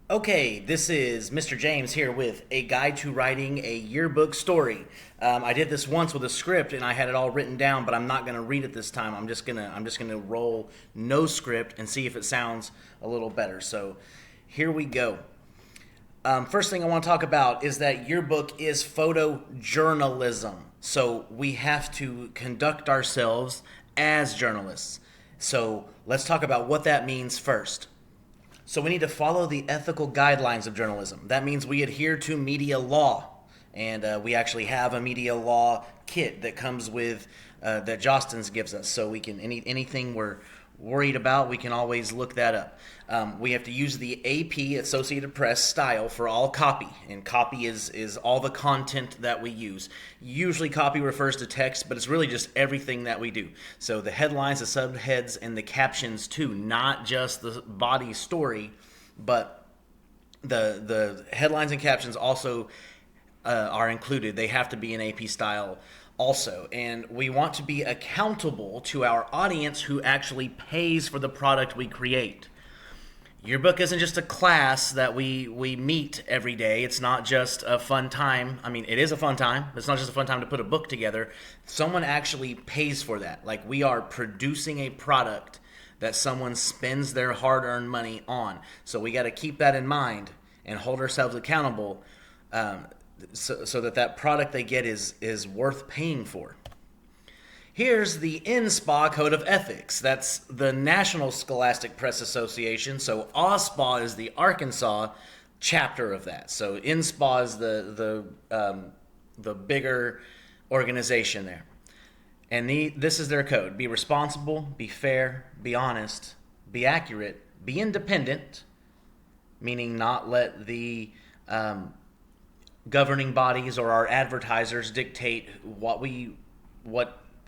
Okay, this is Mr. James here with a guide to writing a yearbook story. I did this once with a script and I had it all written down, but I'm not going to read it this time. I'm just gonna roll no script and see if it sounds a little better. So here we go. First thing I want to talk about is that yearbook is photojournalism. So we have to conduct ourselves as journalists. So let's talk about what that means first. So we need to follow the ethical guidelines of journalism. That means we adhere to media law. And we actually have a media law kit that comes with, that Jostens gives us. So we can, anything we're worried about, we can always look that up. We have to use the AP, Associated Press, style for all copy. And copy is all the content that we use. Usually copy refers to text, but it's really just everything that we do. So the headlines, the subheads, and the captions too, not just the body story, but the headlines and captions also are included. They have to be in AP style also. And we want to be accountable to our audience who actually pays for the product we create. Yearbook isn't just a class that we meet every day. It's not just a fun time. I mean, it is a fun time. It's not just a fun time to put a book together. Someone actually pays for that. Like, we are producing a product that someone spends their hard-earned money on. So we got to keep that in mind and hold ourselves accountable, so that product they get is worth paying for. Here's the NSPA Code of Ethics. That's the National Scholastic Press Association. So OSPA is the Arkansas chapter of that. So NSPA is the bigger organization there. And this is their code: be responsible, be fair, be honest, be accurate, be independent, meaning not let the governing bodies or our advertisers dictate what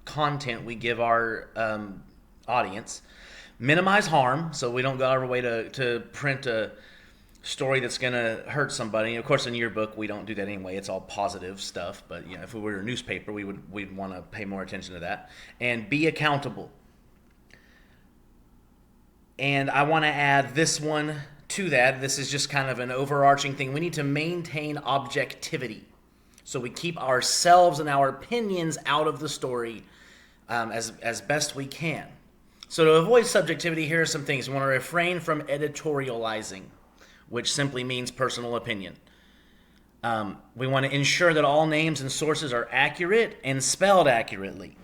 content we give our audience. Minimize harm, so we don't go out of our way to print a story that's going to hurt somebody. Of course, in Yearbook, we don't do that anyway. It's all positive stuff. But if we were a newspaper, we'd want to pay more attention to that. And be accountable. And I want to add this one to that. This is just kind of an overarching thing. We need to maintain objectivity. So we keep ourselves and our opinions out of the story as best we can. So to avoid subjectivity, here are some things. We want to refrain from editorializing, which simply means personal opinion. We want to ensure that all names and sources are accurate and spelled accurately.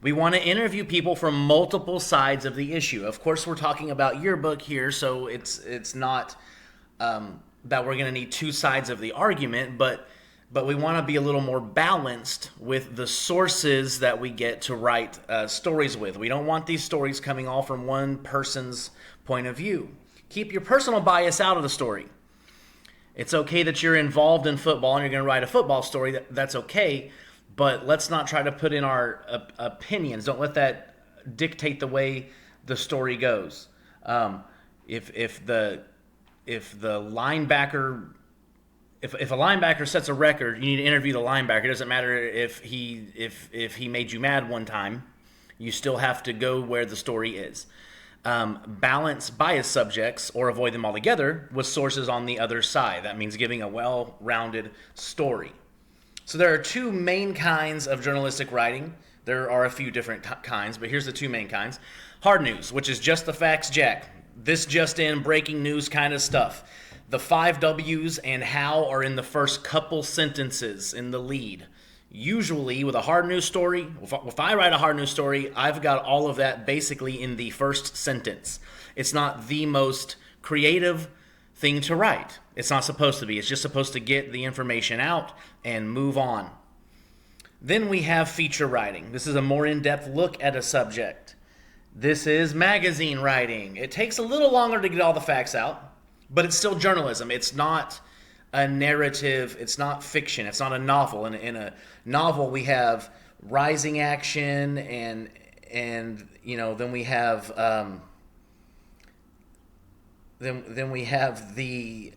We want to interview people from multiple sides of the issue. Of course, we're talking about Yearbook here, so it's not that we're going to need two sides of the argument, but we want to be a little more balanced with the sources that we get to write stories with. We don't want these stories coming all from one person's point of view. Keep your personal bias out of the story. It's okay that you're involved in football and you're going to write a football story. That's okay, but let's not try to put in our opinions. Don't let that dictate the way the story goes. If the linebacker, if a linebacker sets a record, you need to interview the linebacker. It doesn't matter if he made you mad one time. You still have to go where the story is. Balance bias subjects or avoid them altogether with sources on the other side. That means giving a well-rounded story. So there are two main kinds of journalistic writing. There are a few different kinds, but here's the two main kinds. Hard news, which is just the facts, Jack. This just in, breaking news kind of stuff. The 5 W's and how are in the first couple sentences in the lead. Usually with a hard news story, if I write a hard news story, I've got all of that basically in the first sentence. It's not the most creative thing to write. It's not supposed to be. It's just supposed to get the information out and move on. Then we have feature writing. This is a more in-depth look at a subject. This is magazine writing. It takes a little longer to get all the facts out, but it's still journalism. It's not a narrative. It's not fiction. It's not a novel. In a novel, we have rising action and then we have then we have the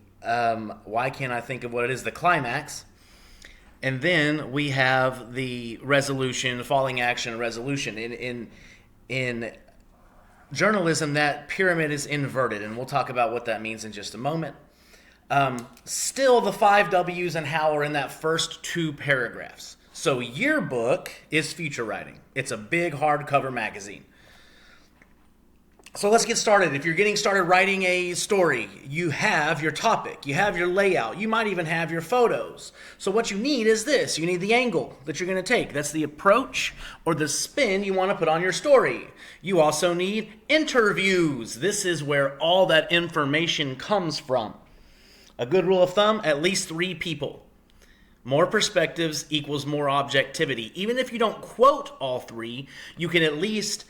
why can't I think of what it is? The climax. And then we have the resolution, falling action, resolution. In journalism, that pyramid is inverted, and we'll talk about what that means in just a moment. Still, the 5 W's and how are in that first 2 paragraphs. So Yearbook is feature writing. It's a big hardcover magazine. So let's get started. If you're getting started writing a story, you have your topic, you have your layout, you might even have your photos. So what you need is this. You need the angle that you're going to take. That's the approach or the spin you want to put on your story. You also need interviews. This is where all that information comes from. A good rule of thumb, at least 3 people. More perspectives equals more objectivity. Even if you don't quote all 3, you can at least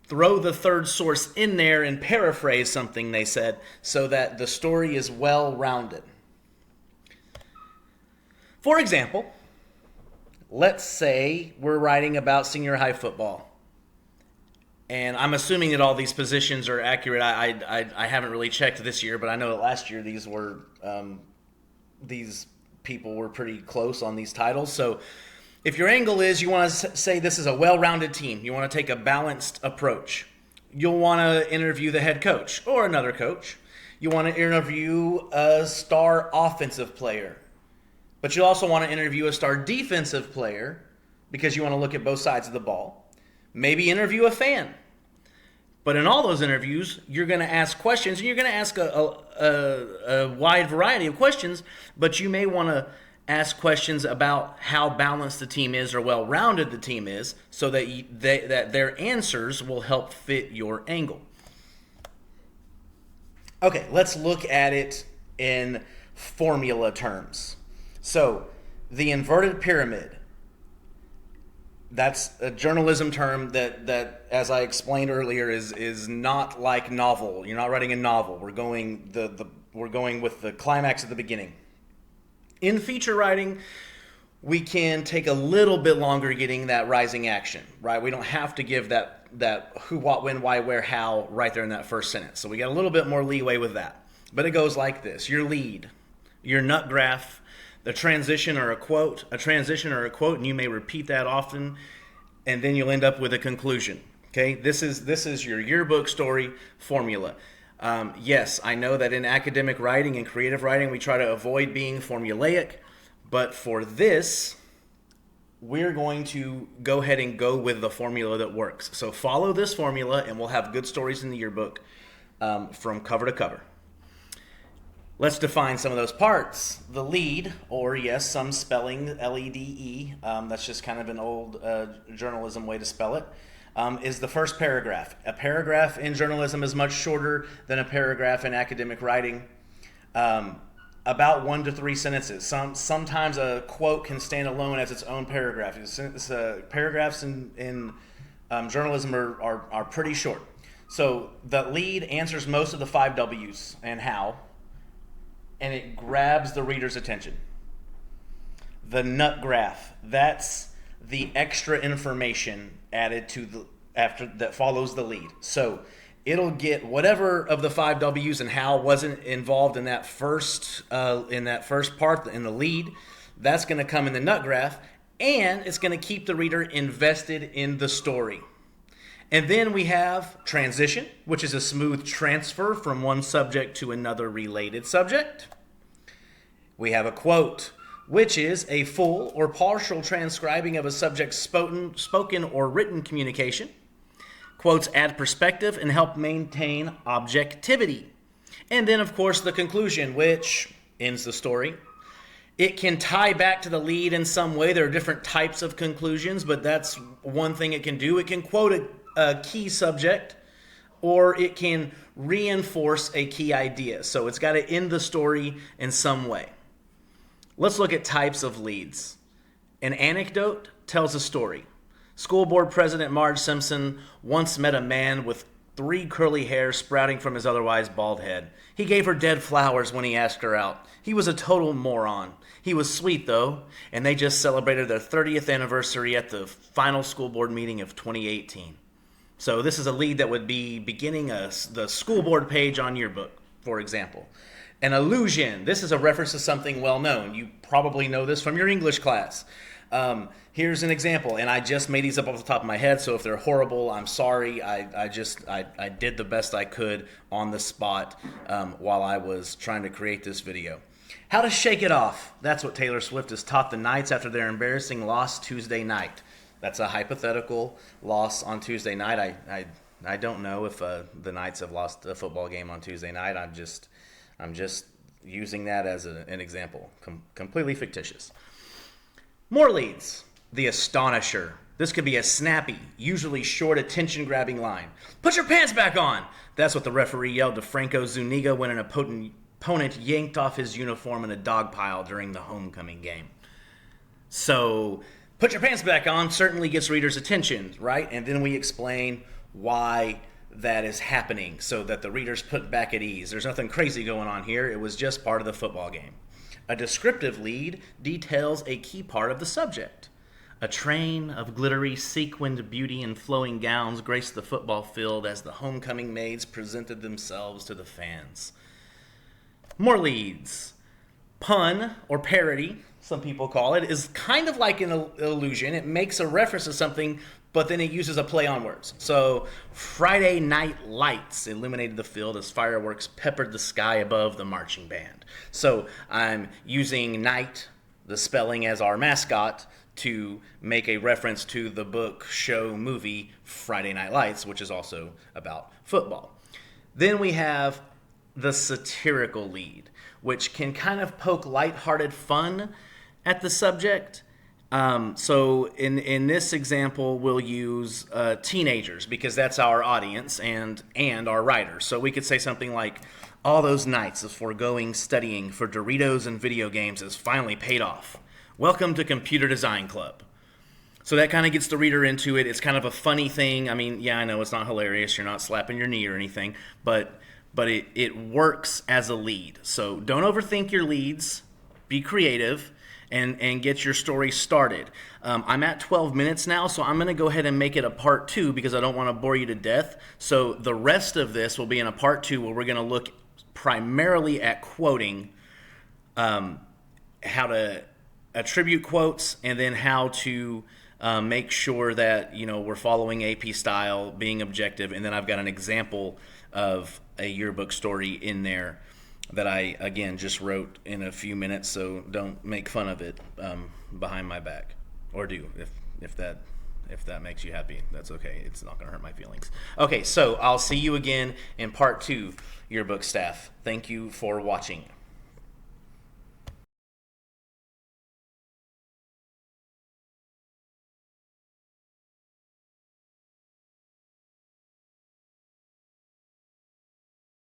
throw the 3rd source in there and paraphrase something they said so that the story is well-rounded. For example, let's say we're writing about senior high football. And I'm assuming that all these positions are accurate. I haven't really checked this year, but I know that last year these people were pretty close on these titles. So if your angle is you want to say this is a well-rounded team, you want to take a balanced approach, you'll want to interview the head coach or another coach. You want to interview a star offensive player, but you also want to interview a star defensive player because you want to look at both sides of the ball. Maybe interview a fan. But in all those interviews, you're going to ask questions, and you're going to ask a wide variety of questions, but you may want to ask questions about how balanced the team is or well-rounded the team is so that that their answers will help fit your angle. Okay, let's look at it in formula terms. So, the inverted pyramid. That's a journalism term that, as I explained earlier, is not like novel. You're not writing a novel. We're going with the climax at the beginning. In feature writing, we can take a little bit longer getting that rising action, right? We don't have to give that who, what, when, why, where, how right there in that first sentence. So we got a little bit more leeway with that. But it goes like this: your lead, your nut graph, a transition or a quote, and you may repeat that often, and then you'll end up with a conclusion. Okay, this is your yearbook story formula. Yes, I know that in academic writing and creative writing, we try to avoid being formulaic, but for this, we're going to go ahead and go with the formula that works. So follow this formula, and we'll have good stories in the yearbook from cover to cover. Let's define some of those parts. The lead, or yes, some spelling, L-E-D-E, that's just kind of an old journalism way to spell it, is the first paragraph. A paragraph in journalism is much shorter than a paragraph in academic writing. About 1 to 3 sentences. Sometimes a quote can stand alone as its own paragraph. Paragraphs in journalism are pretty short. So the lead answers most of the 5 W's and how, and it grabs the reader's attention. The nut graph, that's the extra information added to that follows the lead. So it'll get whatever of the 5 W's and how wasn't involved in that first part in the lead. That's going to come in the nut graph, and it's going to keep the reader invested in the story. And then we have transition, which is a smooth transfer from one subject to another related subject. We have a quote, which is a full or partial transcribing of a subject's spoken or written communication. Quotes add perspective and help maintain objectivity. And then, of course, the conclusion, which ends the story. It can tie back to the lead in some way. There are different types of conclusions, but that's one thing it can do. It can quote a key subject, or it can reinforce a key idea. So it's got to end the story in some way. Let's look at types of leads. An anecdote tells a story. School board president Marge Simpson once met a man with 3 curly hairs sprouting from his otherwise bald head. He gave her dead flowers when he asked her out. He was a total moron. He was sweet, though, and they just celebrated their 30th anniversary at the final school board meeting of 2018. So this is a lead that would be beginning the school board page on Yearbook, for example. An allusion. This is a reference to something well known. You probably know this from your English class. Here's an example, and I just made these up off the top of my head, so if they're horrible, I'm sorry. I did the best I could on the spot while I was trying to create this video. How to shake it off. That's what Taylor Swift has taught the Knights after their embarrassing loss Tuesday night. That's a hypothetical loss on Tuesday night. I don't know if the Knights have lost a football game on Tuesday night. I'm just using that as an example. Completely fictitious. More leads. The Astonisher. This could be a snappy, usually short, attention-grabbing line. Put your pants back on! That's what the referee yelled to Franco Zuniga when an opponent yanked off his uniform in a dog pile during the homecoming game. So, put your pants back on certainly gets readers' attention, right? And then we explain why that is happening so that the readers put back at ease. There's nothing crazy going on here. It was just part of the football game. A descriptive lead details a key part of the subject. A train of glittery, sequined beauty in flowing gowns graced the football field as the homecoming maids presented themselves to the fans. More leads. Pun, or parody, some people call it, is kind of like an illusion. It makes a reference to something, but then it uses a play on words. So, Friday night lights illuminated the field as fireworks peppered the sky above the marching band. So, I'm using night, the spelling, as our mascot to make a reference to the book, show, movie Friday Night Lights, which is also about football. Then we have the satirical lead, which can kind of poke lighthearted fun at the subject. So in this example, we'll use teenagers because that's our audience and our writers. So we could say something like, all those nights of foregoing studying for Doritos and video games has finally paid off. Welcome to Computer Design Club. So that kind of gets the reader into it. It's kind of a funny thing. I mean, yeah, I know it's not hilarious. You're not slapping your knee or anything, but it works as a lead. So don't overthink your leads. Be creative and get your story started. I'm at 12 minutes now, so I'm going to go ahead and make it a part 2 because I don't want to bore you to death. So the rest of this will be in a part 2 where we're going to look primarily at quoting, how to attribute quotes, and then how to make sure that we're following AP style, being objective, and then I've got an example of a yearbook story in there that I, again, just wrote in a few minutes, so don't make fun of it behind my back. Or do, if that makes you happy. That's okay. It's not going to hurt my feelings. Okay, so I'll see you again in part 2, yearbook staff. Thank you for watching.